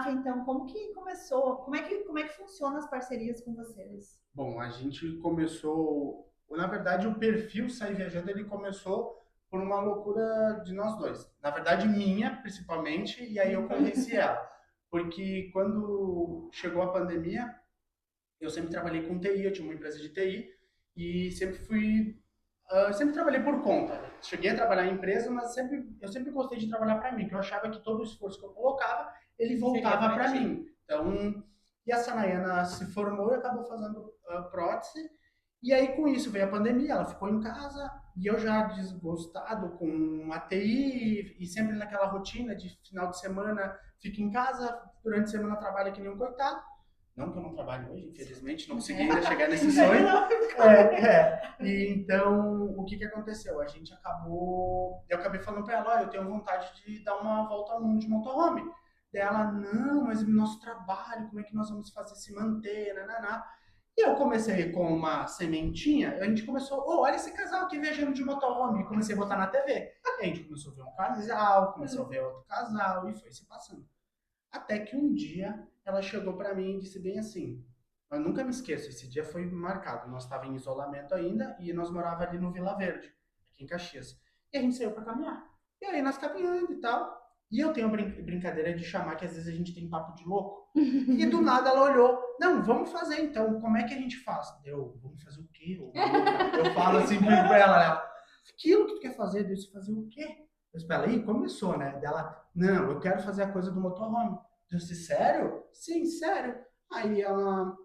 Flávia, então, como que começou? Como é que funciona as parcerias com vocês? Bom, a gente começou, na verdade, o perfil Sair Viajando, ele começou por uma loucura de nós dois. Na verdade, minha, principalmente, e aí eu convenci ela. Porque quando chegou a pandemia, eu sempre trabalhei com TI, eu tinha uma empresa de TI, e sempre trabalhei por conta. Cheguei a trabalhar em empresa, mas eu sempre gostei de trabalhar para mim, que eu achava que todo o esforço que eu colocava, ele voltava para mim. Então, e a Sanayana se formou e acabou fazendo prótese. E aí, com isso, veio a pandemia, ela ficou em casa, e eu já desgostado com a TI, e sempre naquela rotina de final de semana, fica em casa, durante a semana trabalha que nem um coitado. Não que eu não trabalhe hoje, infelizmente, não consegui ainda chegar nesse sonho. E então, o que aconteceu? Eu acabei falando para ela, eu tenho vontade de dar uma volta ao mundo de motorhome. Daí ela, não, mas o nosso trabalho, como é que nós vamos fazer se manter, nananá. E eu comecei com uma sementinha, a gente começou, olha esse casal aqui viajando de motorhome, e comecei a botar na TV. E a gente começou a ver um casal, começou a ver outro casal, e foi se passando. Até que um dia ela chegou para mim e disse bem assim: eu nunca me esqueço, esse dia foi marcado. Nós estávamos em isolamento ainda e nós morávamos ali no Vila Verde, aqui em Caxias. E a gente saiu para caminhar. E aí nós caminhando e tal. E eu tenho brincadeira de chamar que às vezes a gente tem papo de louco. E do nada ela olhou: não, vamos fazer então, como é que a gente faz? Vamos fazer o quê? Eu falo assim para ela: aquilo que tu quer fazer, Deus, fazer o quê? Eu disse pra ela, ih, começou, né? Dela, não, eu quero fazer a coisa do motorhome. Eu disse, sério? Sim, sério. Aí ela,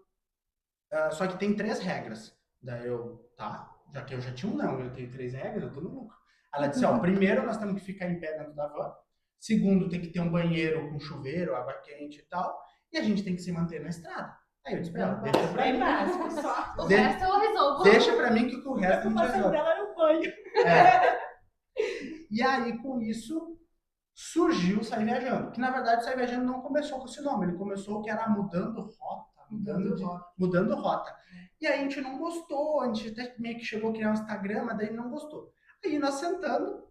só que tem três regras. Daí eu, tá, já que eu já tinha um não, eu tenho três regras, eu tô no lucro. Ela disse, primeiro nós temos que ficar em pé dentro da van. Segundo, tem que ter um banheiro com chuveiro, água quente e tal. E a gente tem que se manter na estrada. Aí eu disse pra ela, deixa pra Bem mim. básico, só. O resto eu resolvo. Deixa pra mim que o A resto a gente preocupação resolve. dela era o banho. É. E aí, com isso, surgiu o Sair Viajando. Que, na verdade, o Sair Viajando não começou com esse nome. Ele começou que era mudando rota. Mudando rota. E aí a gente não gostou. A gente até meio que chegou a criar um Instagram, mas daí não gostou. Aí nós sentando,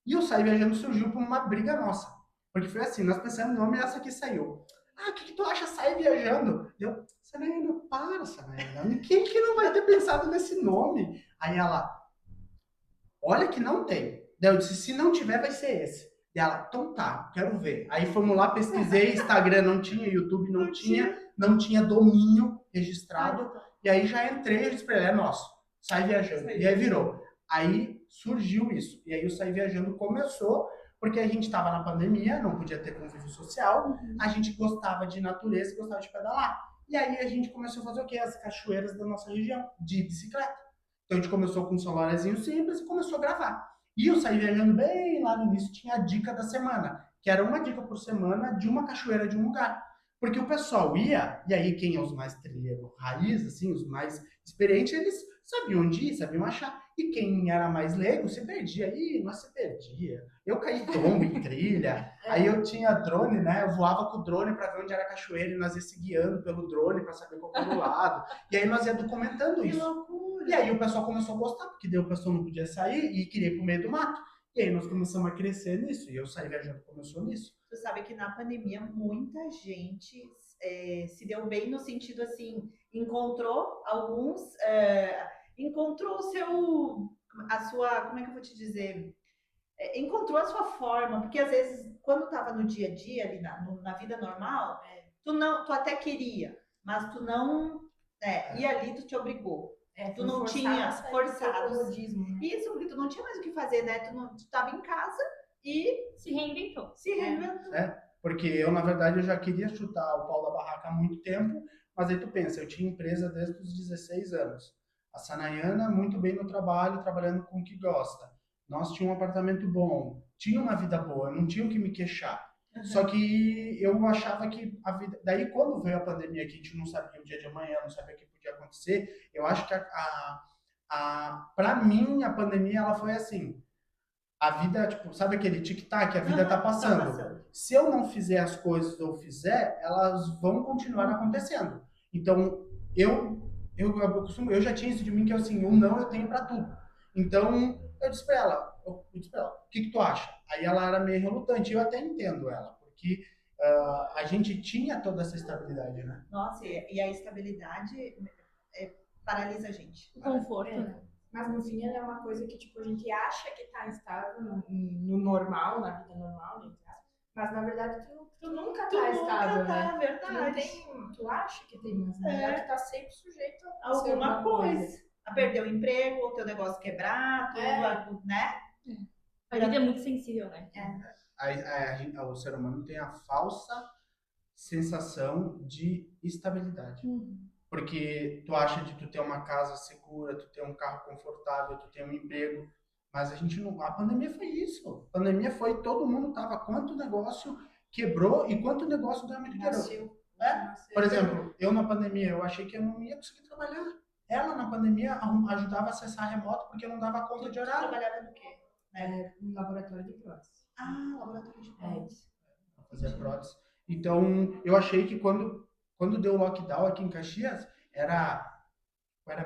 e o Sair Viajando surgiu por uma briga nossa. Porque foi assim, nós pensamos no nome e essa aqui saiu. Ah, o que tu acha Sair Viajando? Eu, Sanayana, para, Sanayana. Quem que não vai ter pensado nesse nome? Aí ela, olha que não tem. Daí eu disse, se não tiver, vai ser esse. E ela, então tá, quero ver. Aí fomos lá, pesquisei, Instagram não tinha, YouTube não tinha domínio registrado. E aí já entrei e disse pra ela, é nosso, Sai Viajando. E aí virou. Aí surgiu isso. E aí o Sai Viajando começou, porque a gente estava na pandemia, não podia ter convívio social, a gente gostava de natureza, gostava de pedalar. E aí a gente começou a fazer o quê? As cachoeiras da nossa região, de bicicleta. Então a gente começou com um celularzinho simples e começou a gravar. E eu saí viajando bem lá no início, tinha a dica da semana, que era uma dica por semana de uma cachoeira de um lugar. Porque o pessoal ia, e aí quem é os mais trilheiro raiz, assim, os mais experientes, eles sabiam onde ir, sabiam achar. E quem era mais leigo se perdia. Ih, nós se perdia. Eu caí tombo em trilha, aí eu tinha drone, né? Eu voava com o drone para ver onde era a cachoeira e nós ia se guiando pelo drone para saber qual era o lado. E aí nós ia documentando Que isso. loucura. E aí o pessoal começou a gostar, porque daí o pessoal não podia sair e queria ir pro meio do mato. E aí nós começamos a crescer nisso, e eu saí viajando começou nisso. Tu sabe que na pandemia muita gente se deu bem no sentido assim, encontrou alguns, encontrou o seu, a sua, como é que eu vou te dizer? Encontrou a sua forma, porque às vezes quando estava no dia a dia ali na vida normal, tu até queria, mas tu não, e ali tu te obrigou. Tu não tinha forçado. Isso, porque tu não tinha mais o que fazer, né? Tu estava em casa e Se reinventou. se reinventou. Porque eu, na verdade, eu já queria chutar o pau da barraca há muito tempo, mas aí tu pensa, eu tinha empresa desde os 16 anos. A Sanayana, muito bem no trabalho, trabalhando com o que gosta. Nós tínhamos um apartamento bom, tinha uma vida boa, não tinha o que me queixar. Só que eu achava que a vida. Daí, quando veio a pandemia, que a gente não sabia o dia de amanhã, não sabia o que podia acontecer, eu acho que para mim, a pandemia ela foi assim: a vida, tipo, sabe aquele tic-tac? A vida tá passando. Se eu não fizer as coisas ou fizer, elas vão continuar acontecendo. Então, eu já tinha isso de mim que assim, um não eu tenho para tudo. Então, eu disse pra ela, o que tu acha? Aí ela era meio relutante, eu até entendo ela, porque a gente tinha toda essa estabilidade, né? Nossa, e a estabilidade paralisa a gente. O conforto, né? Mas no fim ela é uma coisa que tipo, a gente acha que tá estável no normal, na vida normal, né? Mas na verdade tu nunca tá estável, né? Verdade. Tu não tem, tu acha que tem, mas na verdade tu tá sempre sujeito a acontecer Alguma coisa. A perder o emprego, o teu negócio quebrar, né? A vida é muito sensível, né? O ser humano tem a falsa sensação de estabilidade. Porque tu acha de tu ter uma casa segura, tu ter um carro confortável, tu ter um emprego, mas a gente não... A pandemia foi isso. A pandemia foi, todo mundo tava, quanto negócio quebrou e quanto negócio realmente quebrou. Por exemplo, eu na pandemia, eu achei que eu não ia conseguir trabalhar. Ela na pandemia ajudava a acessar remoto porque não dava conta de horário. Trabalhava no quê? Um laboratório de prótese. Laboratório de prótese. Fazer prótese. Então, eu achei que quando deu o lockdown aqui em Caxias, era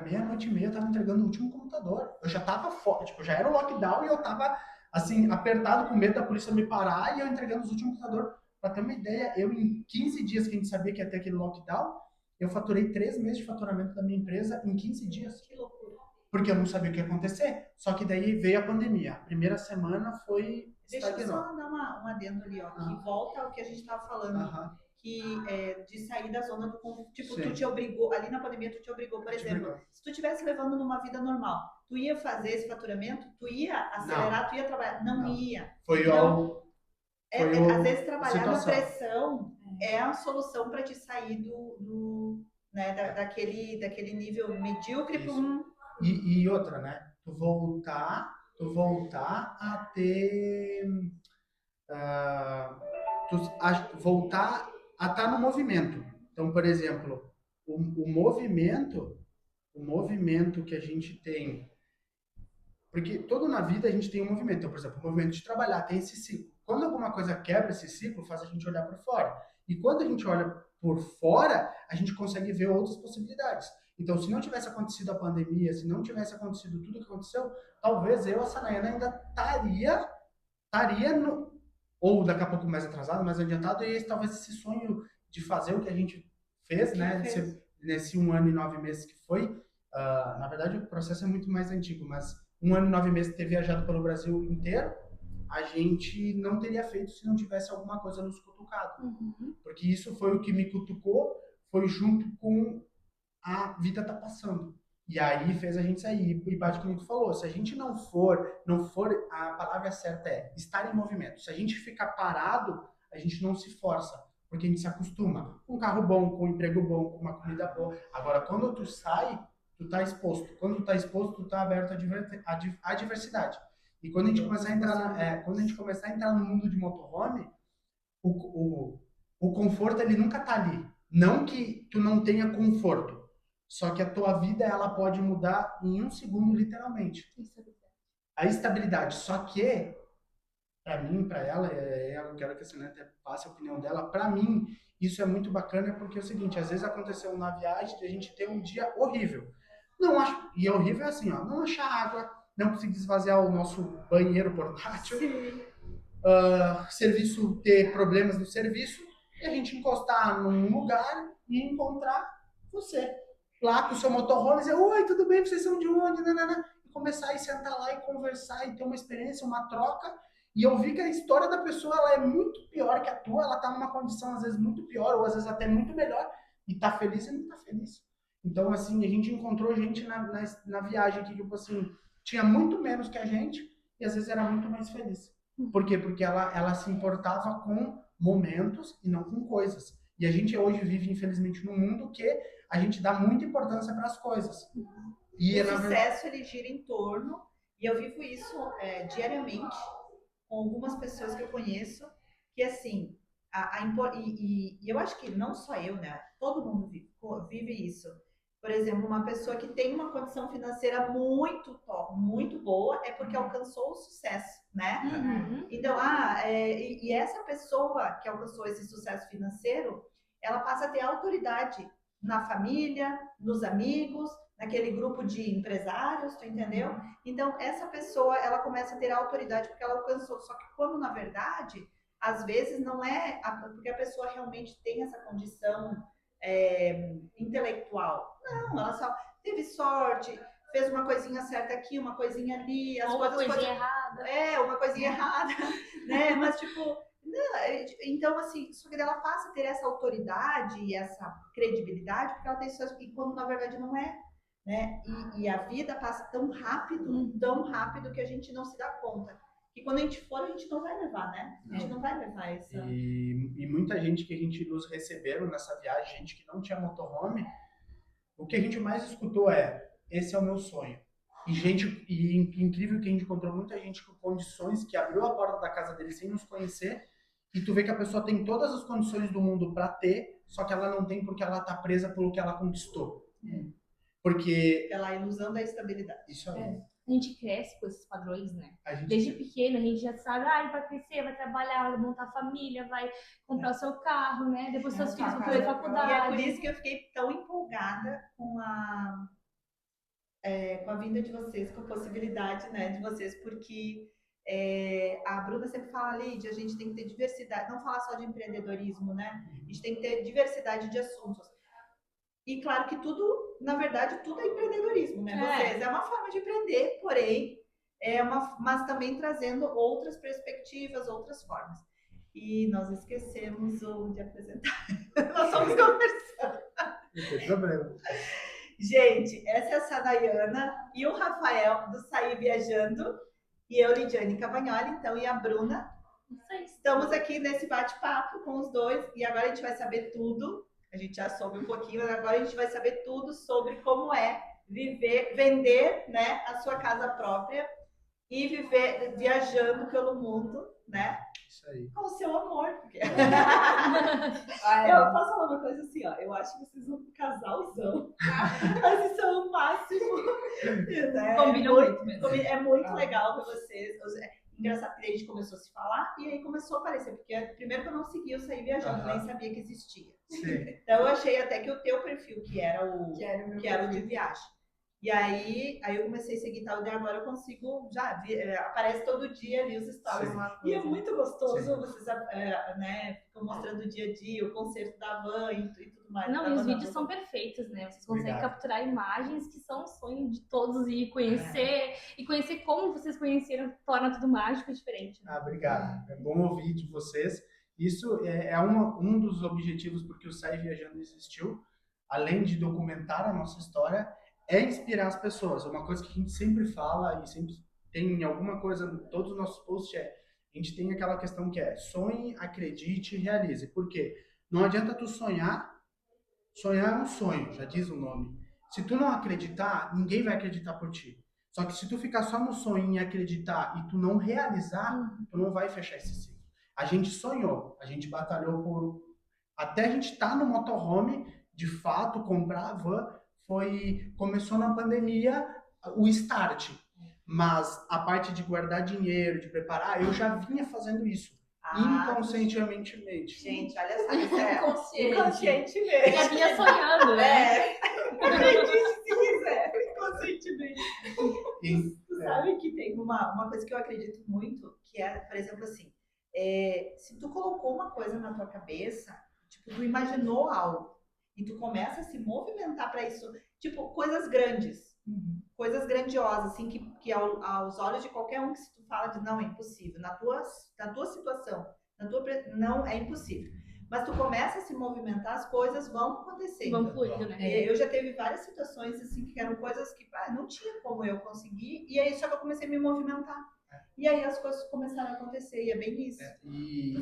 meia-noite e meia, eu tava entregando o último computador. Eu já tava fora, tipo, já era o lockdown e eu tava, assim, apertado com medo da polícia me parar e eu entregando os últimos computadores. Pra ter uma ideia, eu em 15 dias que a gente sabia que ia ter aquele lockdown, eu faturei 3 meses de faturamento da minha empresa em 15 dias. Que loucura. Porque eu não sabia o que ia acontecer. Só que daí veio a pandemia. A primeira semana foi... Deixa eu só dar um adendo ali, ó, que volta ao que a gente tava falando, que de sair da zona do conforto. Tipo, tu te obrigou, ali na pandemia tu te obrigou, por exemplo, se tu estivesse levando numa vida normal, tu ia fazer esse faturamento, tu ia acelerar, tu ia trabalhar, não ia. Foi então, algo... às vezes trabalhar na pressão é a solução para te sair daquele nível medíocre para um... E outra, né? Tu voltar a ter... voltar a estar no movimento. Então, por exemplo, o movimento que a gente tem... Porque todo na vida a gente tem um movimento. Então, por exemplo, o movimento de trabalhar tem esse ciclo. Quando alguma coisa quebra esse ciclo, faz a gente olhar para fora. E quando a gente olha por fora, a gente consegue ver outras possibilidades. Então, se não tivesse acontecido a pandemia, se não tivesse acontecido tudo o que aconteceu, talvez eu, a Sanayana, ainda estaria no... Ou daqui a pouco mais atrasado, mais adiantado, e talvez esse sonho de fazer o que a gente fez, né? Nesse 1 ano e 9 meses que foi. Na verdade, o processo é muito mais antigo, mas 1 ano e 9 meses ter viajado pelo Brasil inteiro, a gente não teria feito se não tivesse alguma coisa nos cutucado. Porque isso foi o que me cutucou, foi junto com a vida tá passando. E aí fez a gente sair. E bate como tu falou, se a gente não for, a palavra certa é estar em movimento. Se a gente ficar parado, a gente não se força. Porque a gente se acostuma com um carro bom, com um emprego bom, com uma comida boa. Agora, quando tu sai, tu tá exposto. Quando tu tá exposto, tu tá aberto à diversidade. E quando a gente começar a entrar no mundo de motorhome, o conforto ele nunca tá ali. Não que tu não tenha conforto, só que a tua vida ela pode mudar em 1 segundo, literalmente. A estabilidade. Só que, para mim, para ela, eu quero que a Sanayana até passe a opinião dela, para mim, isso é muito bacana porque é o seguinte, às vezes aconteceu na viagem de a gente ter um dia horrível. Não acho, e é horrível assim, ó, não achar água, não conseguir esvaziar o nosso banheiro portátil, serviço ter problemas no serviço, e a gente encostar num lugar e encontrar você lá com o seu motorhome e dizer, oi, tudo bem, vocês são de onde? Nanana. E começar a sentar lá e conversar e ter uma experiência, uma troca. E eu vi que a história da pessoa ela é muito pior que a tua, ela tá numa condição às vezes muito pior, ou às vezes até muito melhor, e tá feliz e não tá feliz. Então, assim, a gente encontrou gente na viagem que, tipo assim, tinha muito menos que a gente, e às vezes era muito mais feliz. Por quê? Porque ela se importava com momentos e não com coisas. E a gente hoje vive, infelizmente, num mundo que a gente dá muita importância para as coisas. E o sucesso, ele gira em torno, e eu vivo isso diariamente com algumas pessoas que eu conheço, que assim, e eu acho que não só eu, né? Todo mundo vive isso. Por exemplo, uma pessoa que tem uma condição financeira muito top, muito boa, é porque alcançou o sucesso, né? Então, e essa pessoa que alcançou esse sucesso financeiro, ela passa a ter autoridade na família, nos amigos, naquele grupo de empresários, tu entendeu? Então, essa pessoa, ela começa a ter autoridade porque ela alcançou. Só que quando, na verdade, às vezes não é porque a pessoa realmente tem essa condição intelectual. Não, ela só teve sorte, fez uma coisinha certa aqui, uma coisinha ali, as Ou uma coisas coisinha errada. uma coisinha errada, né? Mas tipo, não, então assim, só que ela passa a ter essa autoridade e essa credibilidade porque ela tem suas, e quando na verdade não é, né? E a vida passa tão rápido que a gente não se dá conta. E quando a gente for, a gente não vai levar, né? A gente não vai levar essa. E muita gente que a gente nos receberam nessa viagem, gente que não tinha motorhome, o que a gente mais escutou esse é o meu sonho. E incrível que a gente encontrou muita gente com condições que abriu a porta da casa dele sem nos conhecer, e tu vê que a pessoa tem todas as condições do mundo para ter, só que ela não tem porque ela tá presa pelo que ela conquistou. Porque aquela ilusão da estabilidade. Isso aí. A gente cresce com esses padrões, né? A gente Desde pequeno a gente já sabe, ele vai crescer, vai trabalhar, vai montar família, vai comprar o seu carro, né? Depois seus filhos vão fazer faculdade. E é por isso que eu fiquei tão empolgada com a vinda de vocês, com a possibilidade, né, de vocês, porque a Bruna sempre fala, Lídia, a gente tem que ter diversidade, não falar só de empreendedorismo, né? A gente tem que ter diversidade de assuntos. E claro que tudo, na verdade, tudo é empreendedorismo, né? Vocês é uma forma de empreender, porém, mas também trazendo outras perspectivas, outras formas. E nós esquecemos de apresentar. Nós somos conversando. Não tem problema. Gente, essa é a Sadayana e o Rafael do Sair Viajando. E eu, Lidiane Cavagnoli, então, e a Bruna. Estamos aqui nesse bate-papo com os dois. E agora a gente vai saber tudo. A gente já soube um pouquinho, mas agora a gente vai saber tudo sobre como é vender, né, a sua casa própria e viver viajando pelo mundo, né? Isso aí. Com o seu amor. Porque... eu posso falar uma coisa assim, ó. Eu acho que vocês são um casalzão. Vocês são o máximo. Né? Combinam muito mesmo. É muito legal ver vocês. Engraçado que a gente começou a se falar e aí começou a aparecer. Porque primeiro que eu não seguia, eu saí viajando, nem sabia que existia. Sim. Então eu achei até que o teu perfil, que era o de viagem. E aí eu comecei a seguir tal, e agora eu consigo, aparece todo dia ali os stories. E é muito gostoso, vocês ficam mostrando o dia a dia, o concerto da van e tudo mais. Não, e os vídeos são perfeitos, né? Vocês conseguem capturar imagens que são o sonho de todos e conhecer. E conhecer como vocês conheceram torna tudo mágico e diferente. Né? Obrigado. É bom ouvir de vocês. Isso é um dos objetivos porque o Sai Viajando existiu. Além de documentar a nossa história, é inspirar as pessoas. Uma coisa que a gente sempre fala e sempre tem alguma coisa em todos os nossos posts a gente tem aquela questão que é sonhe, acredite e realize. Por quê? Não adianta tu sonhar é um sonho, já diz o nome. Se tu não acreditar, ninguém vai acreditar por ti. Só que se tu ficar só no sonho e acreditar e tu não realizar, tu não vai fechar esse ciclo. A gente sonhou, a gente batalhou até a gente estar no motorhome, de fato, comprar a van, começou na pandemia o start, mas a parte de guardar dinheiro, de preparar, eu já vinha fazendo isso, inconscientemente. Gente, olha só, isso inconscientemente. Já vinha sonhando, né? Acredite se quiser, inconscientemente. Tu sabe que tem uma coisa que eu acredito muito, que é, por exemplo, assim, se tu colocou uma coisa na tua cabeça, tipo, tu imaginou algo, e tu começa a se movimentar para isso, tipo, coisas grandes, coisas grandiosas, assim, que aos olhos de qualquer um que se tu fala de não, é impossível, na tua situação, não, é impossível. Mas tu começa a se movimentar, as coisas vão acontecendo. Vão fluindo, né? Eu já teve várias situações, assim, que eram coisas que não tinha como eu conseguir, e aí só que eu comecei a me movimentar. E aí as coisas começaram a acontecer, e é bem isso.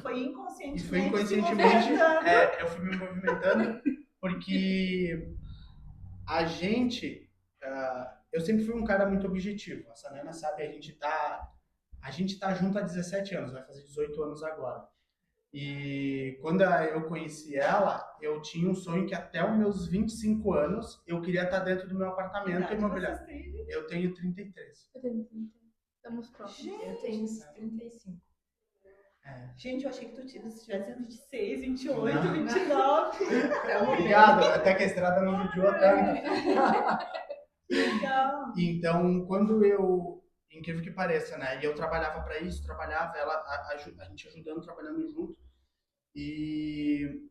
Foi inconscientemente. E foi inconscientemente, eu fui me movimentando, porque a gente, eu sempre fui um cara muito objetivo. A Sanana sabe, a gente tá junto há 17 anos, vai fazer 18 anos agora. E quando eu conheci ela, eu tinha um sonho que até os meus 25 anos eu queria estar dentro do meu apartamento imobiliário. Eu tenho 33. Eu tenho 30. Estamos próximos. Eu tenho 35. Gente, eu achei que tu tivesse 26, 28, não. 29. Obrigado, até que a estrada não judiou tanto. Legal. Então, quando eu incrível que pareça, né? E eu trabalhava para isso, ela, a gente ajudando, trabalhando junto. E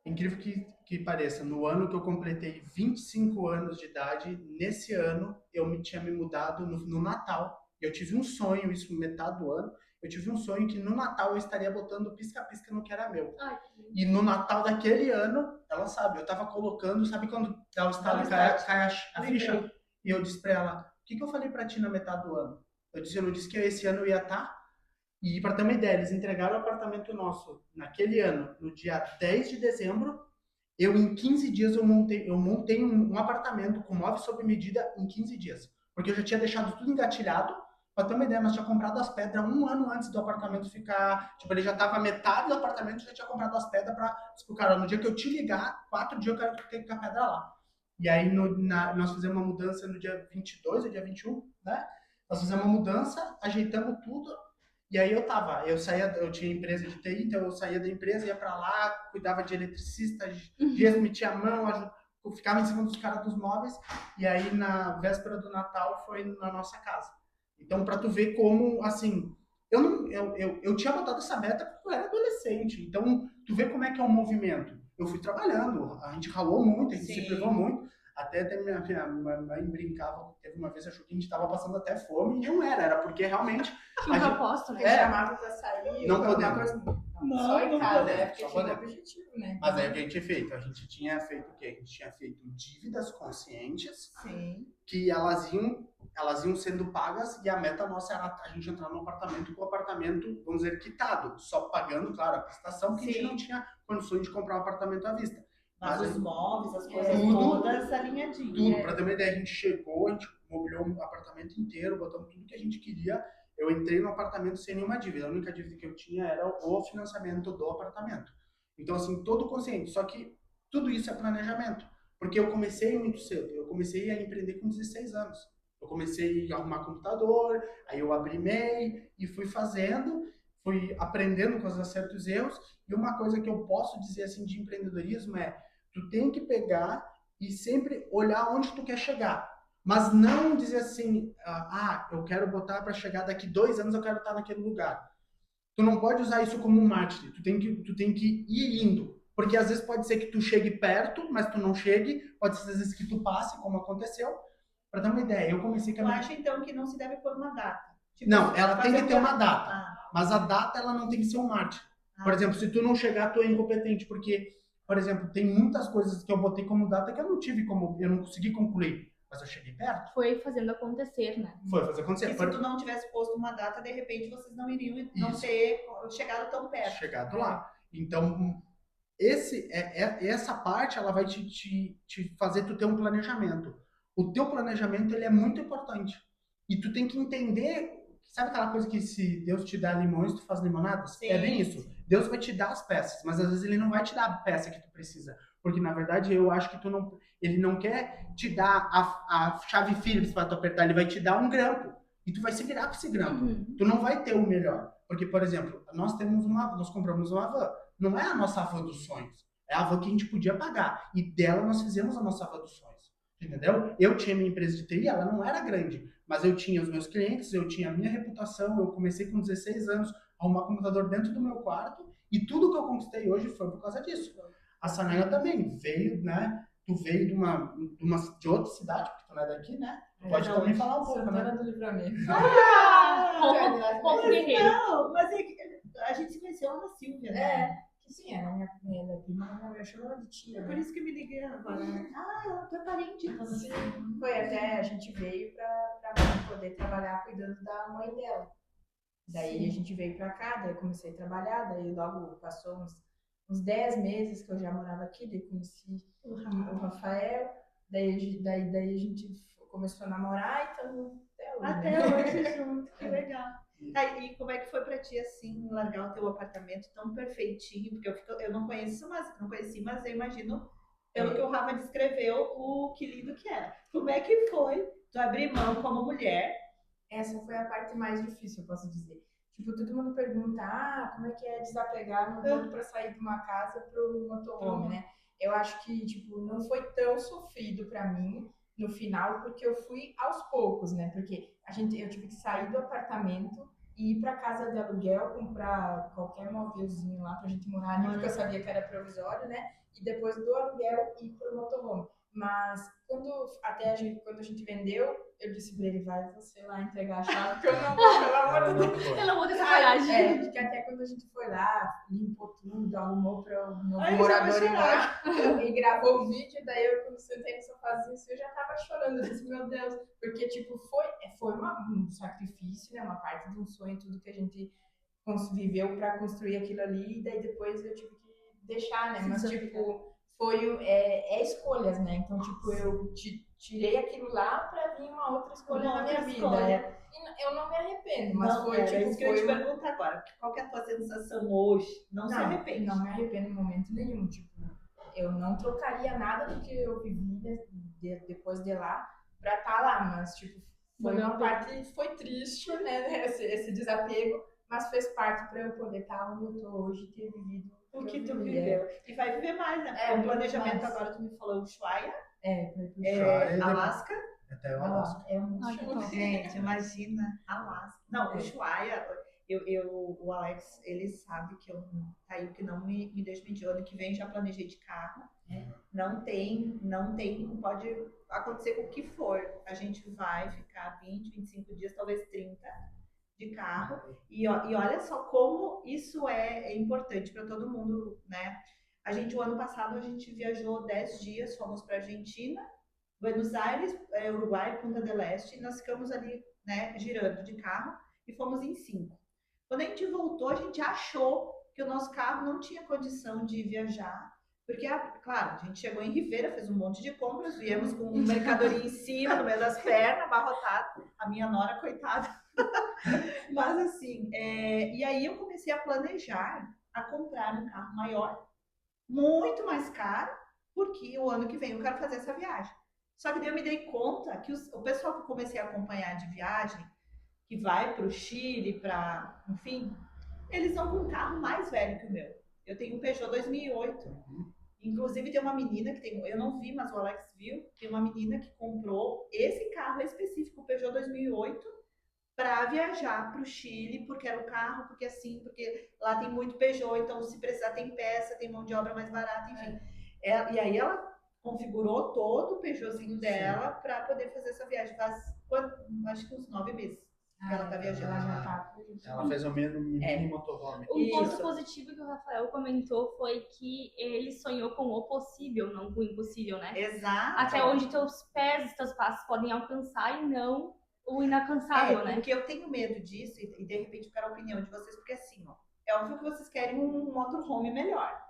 incrível que pareça, no ano que eu completei 25 anos de idade, nesse ano eu tinha me mudado no Natal. Eu tive um sonho, isso metade do ano, eu tive um sonho que no Natal eu estaria botando pisca-pisca no que era meu. Ai, E no Natal daquele ano, ela sabe, eu tava colocando, sabe quando dá o estalo e cai a ficha? E eu disse pra ela, o que eu falei pra ti na metade do ano? Eu não disse que esse ano eu ia estar. E para ter uma ideia, eles entregaram o apartamento nosso naquele ano, no dia 10 de dezembro. Eu, em 15 dias, eu montei um apartamento com móveis sob medida em 15 dias. Porque eu já tinha deixado tudo engatilhado. Para ter uma ideia, nós tinha comprado as pedras um ano antes do apartamento ficar... Tipo, ele já estava metade do apartamento, já tinha comprado as pedras para... Tipo, cara, no dia que eu te ligar, 4 dias eu quero ter a pedra lá. E aí, nós fizemos uma mudança no dia 22 ou dia 21, né? Nós fizemos uma mudança, ajeitamos tudo. E aí eu tinha empresa de TI, então eu saía da empresa, ia para lá, cuidava de eletricista, metia a mão, ficava em cima dos caras dos móveis, e aí na véspera do Natal foi na nossa casa. Então, para tu ver como, assim, eu tinha botado essa meta porque eu era adolescente, então tu vê como é que é o movimento. Eu fui trabalhando, a gente ralou muito, a gente se privou muito, até minha mãe brincava, teve uma vez, achou que a gente estava passando até fome, e não era porque realmente... Tinha um propósito, né? Chamava pra sair. Não podemos. Coisa... Não, só em casa, podemos, né? Porque só tinha um podemos. objetivo, né? Mas aí o que a gente tinha feito? A gente tinha feito o quê? A gente tinha feito dívidas conscientes. Sim. Que elas iam sendo pagas e a meta nossa era a gente entrar no apartamento com o apartamento, vamos dizer, quitado. Só pagando, claro, a prestação, porque a gente não tinha condições de comprar um apartamento à vista. Mas os móveis, as coisas todas alinhadinhas. Tudo, pra ter uma ideia, a gente chegou, a gente mobiliou o apartamento inteiro, botamos tudo que a gente queria. Eu entrei no apartamento sem nenhuma dívida. A única dívida que eu tinha era o financiamento do apartamento. Então, assim, todo consciente. Só que tudo isso é planejamento. Porque eu comecei muito cedo. Eu comecei a empreender com 16 anos. Eu comecei a arrumar computador, aí eu abri MEI e fui fazendo, fui aprendendo com os acertos e erros. E uma coisa que eu posso dizer assim de empreendedorismo é: tu tem que pegar e sempre olhar onde tu quer chegar. Mas não dizer assim, eu quero botar para chegar daqui 2 anos, eu quero estar naquele lugar. Tu não pode usar isso como um marketing. Tu tem que ir indo. Porque às vezes pode ser que tu chegue perto, mas tu não chegue. Pode ser às vezes que tu passe, como aconteceu. Para dar uma ideia, eu comecei com a... Tu acha então que não se deve pôr uma data? Tipo, não, ela tem que ter uma data. Mas a data ela não tem que ser um marketing. Por exemplo, se tu não chegar, tu é incompetente. Porque, por exemplo, tem muitas coisas que eu botei como data que eu não consegui concluir. Mas eu cheguei perto. Foi fazendo acontecer, né? Foi fazer acontecer. E se tu não tivesse posto uma data, de repente vocês não iriam não ter chegado tão perto. Chegado lá. Então, essa parte, ela vai te fazer tu ter um planejamento. O teu planejamento, ele é muito importante. E tu tem que entender, sabe aquela coisa que se Deus te dá limões, tu faz limonadas? Sim. É bem isso. Deus vai te dar as peças, mas às vezes ele não vai te dar a peça que tu precisa. Porque, na verdade, eu acho que ele não quer te dar a chave Phillips para tu apertar, ele vai te dar um grampo. E tu vai se virar com esse grampo. Tu não vai ter o melhor. Porque, por exemplo, nós compramos uma van. Não é a nossa van dos sonhos. É a van que a gente podia pagar. E dela nós fizemos a nossa van dos sonhos. Entendeu? Eu tinha minha empresa de TI, ela não era grande. Mas eu tinha os meus clientes, eu tinha a minha reputação. Eu comecei com 16 anos a arrumar computador dentro do meu quarto. E tudo que eu conquistei hoje foi por causa disso. A Sanaya também veio, né? Tu veio de outra cidade, porque tu não é daqui, né? Pode também falar um pouco, Santana né? do Livramento. Pouco guerreiro. Não, mas a gente se conheceu lá na Silvia, né? Sim, era minha prima, eu chamo ela de tia. É por isso que me liguei agora. Tu é parente. Então, sim. Foi até, a gente veio pra poder trabalhar cuidando da mãe dela. Daí a gente veio pra cá, daí eu comecei a trabalhar, daí logo passou uns 10 meses que eu já morava aqui, daí conheci o Rafael, daí a gente começou a namorar, então até hoje junto, que legal. E como é que foi pra ti, assim, largar o teu apartamento tão perfeitinho? Porque eu não conheci, mas eu imagino, pelo que o Rafa descreveu, que lindo que era. Como é que foi tu abrir mão como mulher? Essa foi a parte mais difícil, eu posso dizer. Tipo, todo mundo pergunta, como é que é desapegar no ponto pra sair de uma casa pro motorhome, né? Eu acho que, tipo, não foi tão sofrido pra mim, no final, porque eu fui aos poucos, né? Porque eu tive que sair do apartamento e ir para casa de aluguel, comprar qualquer móvelzinho lá pra gente morar ali, porque eu sabia que era provisório, né? E depois do aluguel ir pro motorhome. Mas quando a gente vendeu, eu disse pra ele, vai você lá entregar a chave, porque eu não vou, pelo amor de Deus. Eu não vou ter essa coragem. Porque até quando a gente foi lá, limpou tudo, arrumou para o novo morador ir lá e gravou o vídeo, daí eu quando sentei no sofazinho, eu já tava chorando, eu disse, meu Deus, porque tipo, foi um sacrifício, né, uma parte de um sonho, tudo que a gente viveu para construir aquilo ali, e daí depois eu tive que deixar, né, mas tipo, escolhas, né, então tipo, eu tirei aquilo lá para vir uma outra escolha na minha vida, E eu não me arrependo, mas não, foi tipo. É isso que eu ia te perguntar agora. Qual que é a tua sensação hoje? Não se arrepende? Não me arrependo em momento nenhum. Tipo, eu não trocaria nada do que eu vivi depois de lá pra estar lá, mas tipo, foi uma parte, foi triste, né, esse desapego, mas fez parte pra eu poder estar onde eu tô hoje e ter vivido o que tu viveu. E vai viver mais, né? O planejamento agora, tu me falou, Ushuaia, Alasca. Até o Alasca. Gente, imagina, Alasca. Não, Ushuaia, o Alex, ele sabe que eu Taio que não me deixa mentir. Ano que vem já planejei de carro. Não tem, pode acontecer com o que for. A gente vai ficar 20, 25 dias, talvez 30 de carro. E olha só como isso é importante para todo mundo, né? O ano passado, a gente viajou 10 dias, fomos para Argentina, Buenos Aires, Uruguai, Punta del Este, e nós ficamos ali, né, girando de carro, e fomos em 5. Quando a gente voltou, a gente achou que o nosso carro não tinha condição de viajar, porque, claro, a gente chegou em Rivera, fez um monte de compras, viemos com um mercadoria em cima, no meio das pernas, abarrotado, a minha nora, coitada. Mas assim, e aí eu comecei a planejar a comprar um carro maior, muito mais caro, porque o ano que vem eu quero fazer essa viagem. Só que daí eu me dei conta que o pessoal que eu comecei a acompanhar de viagem, que vai para o Chile, enfim, eles vão com um carro mais velho que o meu. Eu tenho um Peugeot 2008. Inclusive tem uma menina eu não vi, mas o Alex viu, tem uma menina que comprou esse carro específico, o Peugeot 2008, para viajar para o Chile, porque era o carro, porque lá tem muito Peugeot, então se precisar tem peça, tem mão de obra mais barata, enfim. E aí ela configurou todo o Peugeotzinho dela para poder fazer essa viagem. Acho que uns 9 meses que ela tá viajando. Ela fez o mini motorhome. Um ponto positivo que o Rafael comentou foi que ele sonhou com o possível, não com o impossível, né? Exato. Até onde teus passos podem alcançar e não o inalcançável, né? Porque eu tenho medo disso e de repente eu quero a opinião de vocês, porque assim, ó, é óbvio que vocês querem um motorhome melhor.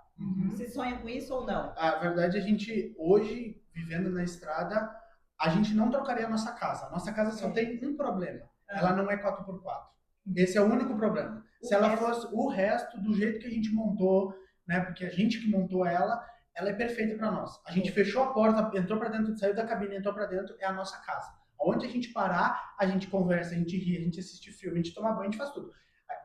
Vocês sonham com isso ou não? A verdade, a gente, hoje, vivendo na estrada, a gente não trocaria a nossa casa. A nossa casa só tem um problema. Ela não é 4x4. Esse é o único problema. Se ela fosse o resto, do jeito que a gente montou, né, porque a gente que montou ela é perfeita para nós. A gente fechou a porta, entrou para dentro, saiu da cabine, entrou para dentro, é a nossa casa. Onde a gente parar, a gente conversa, a gente ri, a gente assiste filme, a gente toma banho, a gente faz tudo.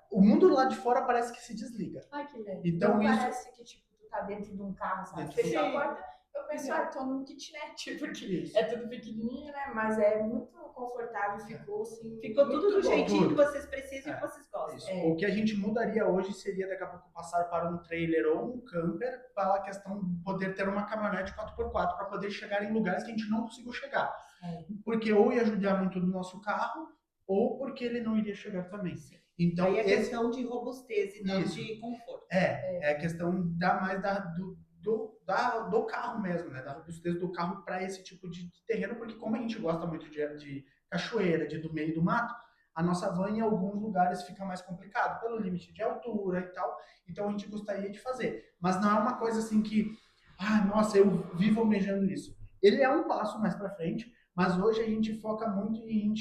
O mundo lá de fora parece que se desliga. Ai, que legal. Então, isso... parece que tipo, tu tá dentro de um carro, sabe? Fechou a porta, eu penso, tô num kitnet, porque é tudo pequenininho, né? Mas é muito confortável, ficou assim. Ficou tudo do jeitinho que vocês precisam e que vocês gostam. O que a gente mudaria hoje seria daqui a pouco passar para um trailer ou um camper, para a questão de poder ter uma caminhonete 4x4 para poder chegar em lugares que a gente não conseguiu chegar. Porque ou ia ajudar muito no nosso carro, ou porque ele não iria chegar também. Então, aí é questão de robustez e não de conforto. É a questão do carro mesmo, né? Da robustez do carro para esse tipo de terreno, porque como a gente gosta muito de cachoeira, do meio do mato, a nossa van em alguns lugares fica mais complicado, pelo limite de altura e tal, então a gente gostaria de fazer. Mas não é uma coisa assim que, nossa, eu vivo almejando isso. Ele é um passo mais para frente, mas hoje a gente foca muito em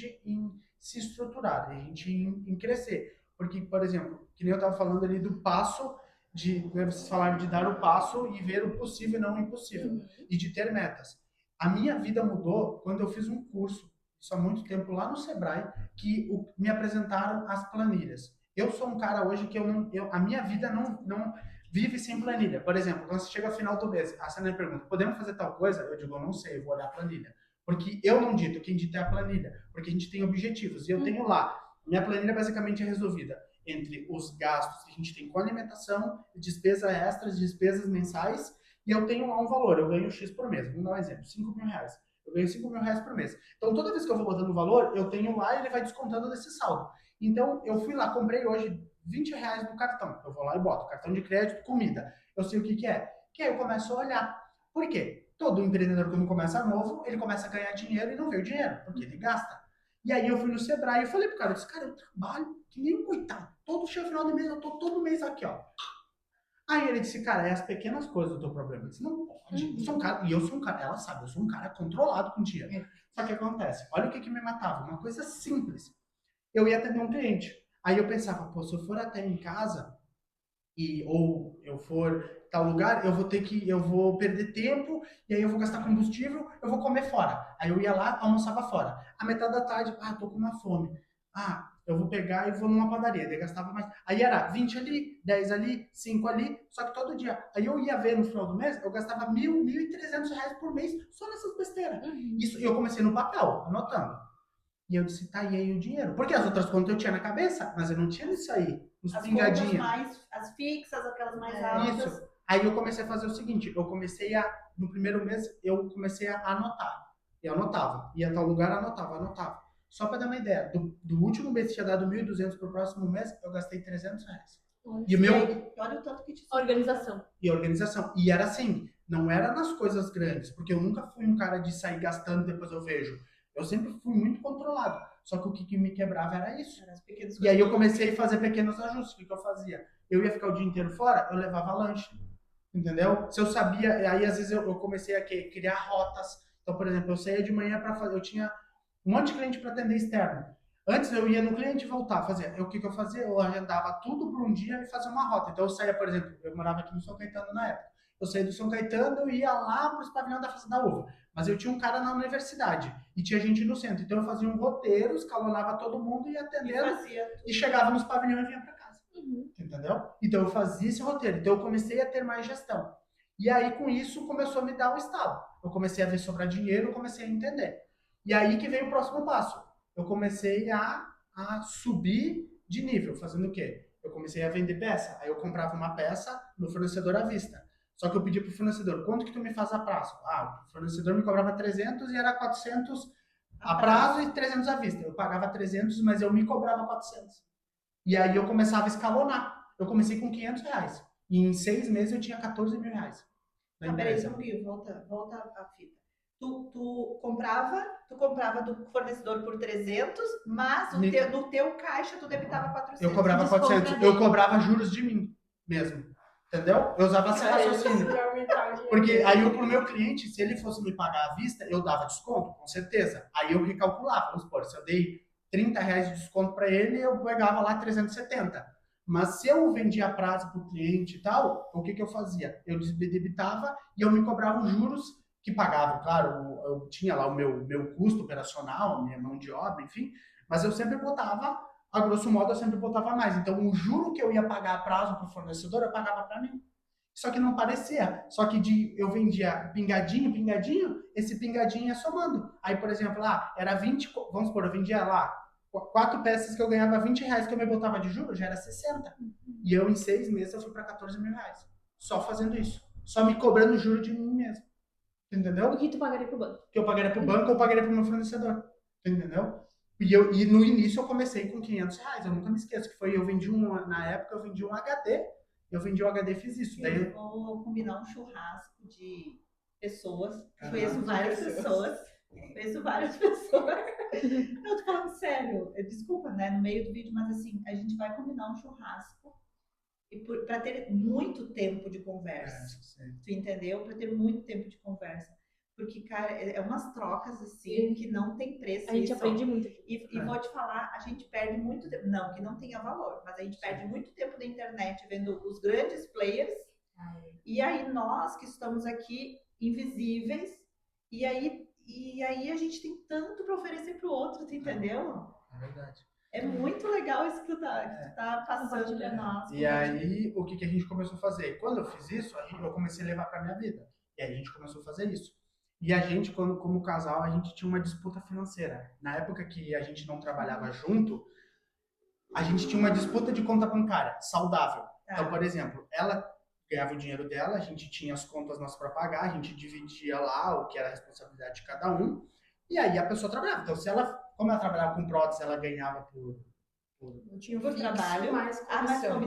se estruturar, em crescer. Porque, por exemplo, que nem eu estava falando ali do passo, vocês falaram de dar o passo e ver o possível e não o impossível, e de ter metas. A minha vida mudou quando eu fiz um curso, isso há muito tempo, lá no Sebrae, que me apresentaram as planilhas. Eu sou um cara hoje que a minha vida não vive sem planilha. Por exemplo, quando você chega ao final do mês, a Sandra me pergunta, podemos fazer tal coisa? Eu digo, eu não sei, eu vou olhar a planilha. Porque eu não dito, quem dita é a planilha. Porque a gente tem objetivos. E eu tenho lá. Minha planilha basicamente é resolvida entre os gastos que a gente tem com alimentação, despesas extras, despesas mensais, e eu tenho lá um valor. Eu ganho X por mês. Vamos dar um exemplo. 5 mil reais. Eu ganho 5 mil reais por mês. Então, toda vez que eu vou botando o valor, eu tenho lá e ele vai descontando desse saldo. Então, eu fui lá, comprei hoje 20 reais no cartão. Eu vou lá e boto cartão de crédito, comida. Eu sei o que que é. Que aí eu começo a olhar. Por quê? Todo empreendedor, quando começa novo, ele começa a ganhar dinheiro e não vê o dinheiro, porque ele gasta. E aí eu fui no Sebrae e falei pro cara, eu disse, cara, eu trabalho que nem um coitado. Todo final do mês, eu tô todo mês aqui, ó. Aí ele disse, cara, é as pequenas coisas do teu problema. Eu disse, não pode. Eu sou um cara, e eu sou um cara, ela sabe, eu sou um cara controlado com dinheiro. Só que acontece, olha o que me matava, uma coisa simples. Eu ia atender um cliente. Aí eu pensava, pô, se eu for até em casa, ou eu for tal lugar, eu vou perder tempo, e aí eu vou gastar combustível, eu vou comer fora. Aí eu ia lá, almoçava fora. A metade da tarde, tô com uma fome. Eu vou pegar e vou numa padaria, daí gastava mais. Aí era 20 ali, 10 ali, 5 ali, só que todo dia. Aí eu ia ver no final do mês, eu gastava 1.300 reais por mês só nessas besteiras. Isso, eu comecei no papel, anotando. E eu disse, tá, e aí o dinheiro? Porque as outras contas eu tinha na cabeça, mas eu não tinha isso aí, nos pingadinhos. As fixas, aquelas mais altas. Isso. Aí eu comecei a fazer o seguinte, no primeiro mês, eu comecei a anotar. Eu anotava, ia a tal lugar, anotava. Só para dar uma ideia, do último mês que tinha dado 1.200 pro próximo mês, eu gastei 300 reais. Olha o tanto que te organização. E organização. E era assim, não era nas coisas grandes, porque eu nunca fui um cara de sair gastando e depois eu vejo. Eu sempre fui muito controlado. Só que o que me quebrava era isso. E aí eu comecei a fazer pequenos ajustes. O que eu fazia? Eu ia ficar o dia inteiro fora, eu levava lanche. Entendeu? Se eu sabia, aí às vezes eu comecei a criar rotas. Então, por exemplo, eu saía de manhã para fazer, eu tinha um monte de cliente para atender externo. Antes eu ia no cliente e voltava, o que eu fazia? Eu agendava tudo por um dia e fazia uma rota. Então eu saía, por exemplo, eu morava aqui no São Caetano na época. Eu saía do São Caetano e ia lá para os pavilhões da Festa da Uva. Mas eu tinha um cara na universidade e tinha gente no centro. Então eu fazia um roteiro, escalonava todo mundo e ia atendendo. E chegava nos pavilhões e vinha para casa. Entendeu? Então eu fazia esse roteiro. Então eu comecei a ter mais gestão. E aí com isso começou a me dar um estalo. Eu comecei a ver sobrar dinheiro, eu comecei a entender. E aí que veio o próximo passo. Eu comecei a subir de nível, fazendo o quê? Eu comecei a vender peça. Aí eu comprava uma peça no fornecedor à vista. Só que eu pedi pro fornecedor, quanto que tu me faz a prazo? O fornecedor me cobrava 300 e era 400 a prazo e 300 à vista. Eu pagava 300, mas eu me cobrava 400. E aí eu começava a escalonar. Eu comecei com 500 reais. E em 6 meses eu tinha 14 mil reais. Peraí, só um pouquinho, volta a fita. Tu comprava do fornecedor por 300, mas no teu caixa tu debitava 400. Eu cobrava 400. Eu cobrava juros de mim mesmo. Entendeu? Eu usava esse raciocínio. Porque aí pro meu cliente, se ele fosse me pagar à vista, eu dava desconto, com certeza. Aí eu recalculava. Vamos supor, se eu dei 30 reais de desconto para ele, eu pegava lá 370. Mas se eu vendia a prazo para o cliente e tal, o que eu fazia? Eu debitava e eu me cobrava os juros que pagava. Claro, eu tinha lá o meu custo operacional, a minha mão de obra, enfim. Mas eu sempre botava, a grosso modo, eu sempre botava mais. Então, o juro que eu ia pagar a prazo para o fornecedor, eu pagava para mim. Só que não parecia. Só que eu vendia pingadinho, esse pingadinho ia somando. Aí, por exemplo, era 20, vamos supor, eu vendia lá 4 peças que eu ganhava 20 reais que eu me botava de juros, já era 60. E eu, em 6 meses, eu fui para 14 mil reais. Só fazendo isso. Só me cobrando juro de mim mesmo. Entendeu? O que tu pagaria pro banco? Que eu pagaria pro banco, eu pagaria pro meu fornecedor. Entendeu? E no início eu comecei com 500 reais. Eu nunca me esqueço que foi, na época eu vendi um HD. Eu vendi um HD e fiz isso. Daí eu vou combinar um churrasco de pessoas. Conheço várias pessoas. Eu tô falando sério. Desculpa, né? No meio do vídeo, mas assim, a gente vai combinar um churrasco para ter muito tempo de conversa. Tu entendeu? Para ter muito tempo de conversa. Porque, cara, é umas trocas assim que não tem preço. A gente aprende muito. E vou te falar, a gente perde muito tempo. Não, que não tenha valor, mas a gente perde muito tempo na internet vendo os grandes players. E aí nós que estamos aqui invisíveis, e aí a gente tem tanto para oferecer pro outro, tu entendeu? É verdade. É muito legal isso que tu tá passando para nós. E aí, o que a gente começou a fazer? Quando eu fiz isso, eu comecei a levar para minha vida. E aí a gente começou a fazer isso. E a gente, como casal, a gente tinha uma disputa financeira. Na época que a gente não trabalhava junto, a gente tinha uma disputa de conta bancária, saudável. Então, por exemplo, ela ganhava o dinheiro dela, a gente tinha as contas nossas para pagar, a gente dividia lá o que era a responsabilidade de cada um, e aí a pessoa trabalhava. Então, como ela trabalhava com prótese, ela ganhava por trabalho,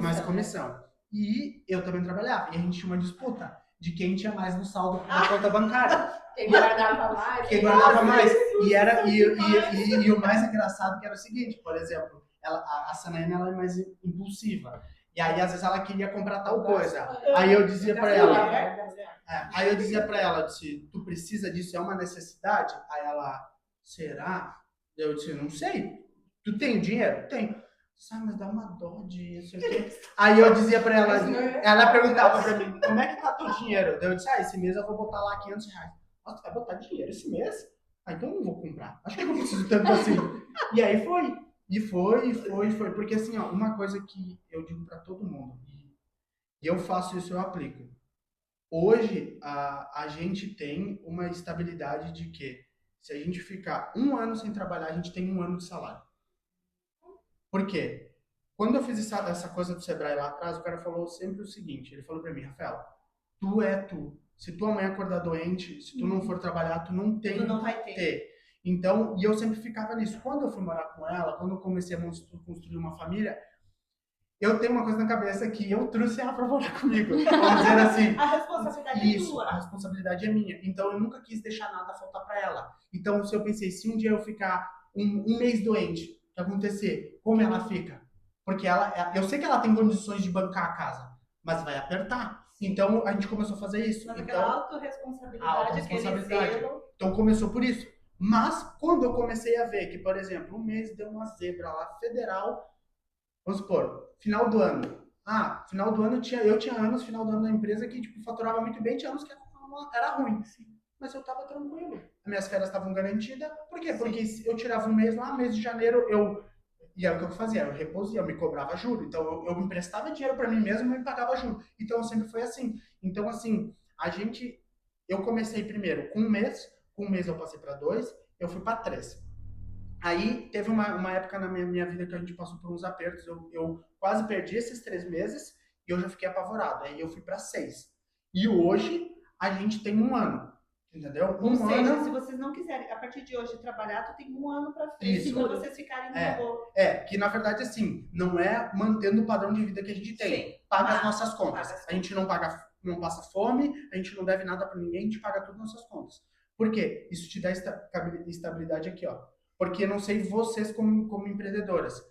mais comissão. E eu também trabalhava, e a gente tinha uma disputa de quem tinha mais no saldo da conta bancária. Quem guardava mais. Quem guardava mais. E o mais engraçado que era o seguinte, por exemplo, a Sanaína, ela é mais impulsiva. E aí, às vezes, ela queria comprar tal coisa. Aí eu dizia pra ela, disse, tu precisa disso, é uma necessidade? Aí ela, será? Eu disse, não sei. Tu tem dinheiro? Tenho. Mas dá uma dó disso. Aí eu dizia pra ela, ela perguntava pra mim, como é que tá teu dinheiro? Eu disse, esse mês eu vou botar lá R$500. Nossa, tu vai botar dinheiro esse mês? Então eu não vou comprar. Acho que eu não preciso tanto assim. E aí foi. E foi. Porque assim, ó, uma coisa que eu digo pra todo mundo, e eu faço isso, eu aplico. Hoje, a gente tem uma estabilidade de que se a gente ficar 1 ano sem trabalhar, a gente tem 1 ano de salário. Por quê? Quando eu fiz essa coisa do Sebrae lá atrás, o cara falou sempre o seguinte, ele falou pra mim, Rafael, tu é tu. Se tu amanhã acordar doente, se tu não for trabalhar, tu não tem. Tu não vai ter. Então, e eu sempre ficava nisso. Quando eu fui morar com ela, quando eu comecei a construir uma família, eu tenho uma coisa na cabeça que eu trouxe ela pra morar comigo. Vamos dizer assim. A responsabilidade é tua. A responsabilidade é minha. Então, eu nunca quis deixar nada faltar pra ela. Então, se eu pensei, se um dia eu ficar um mês doente, o que acontecer? Como ela fica? Porque eu sei que ela tem condições de bancar a casa, mas vai apertar. Então, a gente começou a fazer isso. Mas então, aquela autorresponsabilidade. Então, começou por isso. Mas, quando eu comecei a ver que, por exemplo, um mês deu uma zebra lá, federal, vamos supor, final do ano. Final do ano eu tinha anos, final do ano na empresa que, tipo, faturava muito bem, tinha anos que era ruim. Mas eu tava tranquilo. As minhas férias estavam garantidas. Por quê? Porque eu tirava um mês lá, mês de janeiro, e é o que eu fazia, eu reposia, eu me cobrava juros. Então, eu emprestava dinheiro para mim mesmo e me pagava juros. Então, sempre foi assim. Então, assim, eu comecei primeiro com 1 mês, com 1 mês eu passei para 2, eu fui para 3. Aí, teve uma época na minha vida que a gente passou por uns apertos, eu quase perdi esses 3 meses e eu já fiquei apavorado. Aí, eu fui para 6. E hoje, a gente tem 1 ano. Entendeu? Ou seja, se vocês não quiserem, a partir de hoje, trabalhar, tu tem 1 ano pra frente pra vocês ficarem no valor. Que na verdade, assim, não é mantendo o padrão de vida que a gente tem. Sim, paga as nossas contas. A gente não passa fome, a gente não deve nada pra ninguém, a gente paga todas as nossas contas. Por quê? Isso te dá estabilidade aqui, ó. Porque não sei vocês como empreendedoras.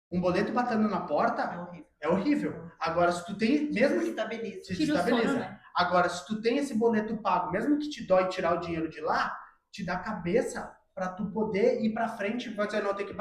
Um boleto batendo na porta é horrível. Agora, se tu tem, mesmo que te estabiliza. Né? Agora, se tu tem esse boleto pago, mesmo que te dói tirar o dinheiro de lá, te dá cabeça para tu poder ir para frente, vai dizer, não, eu tenho que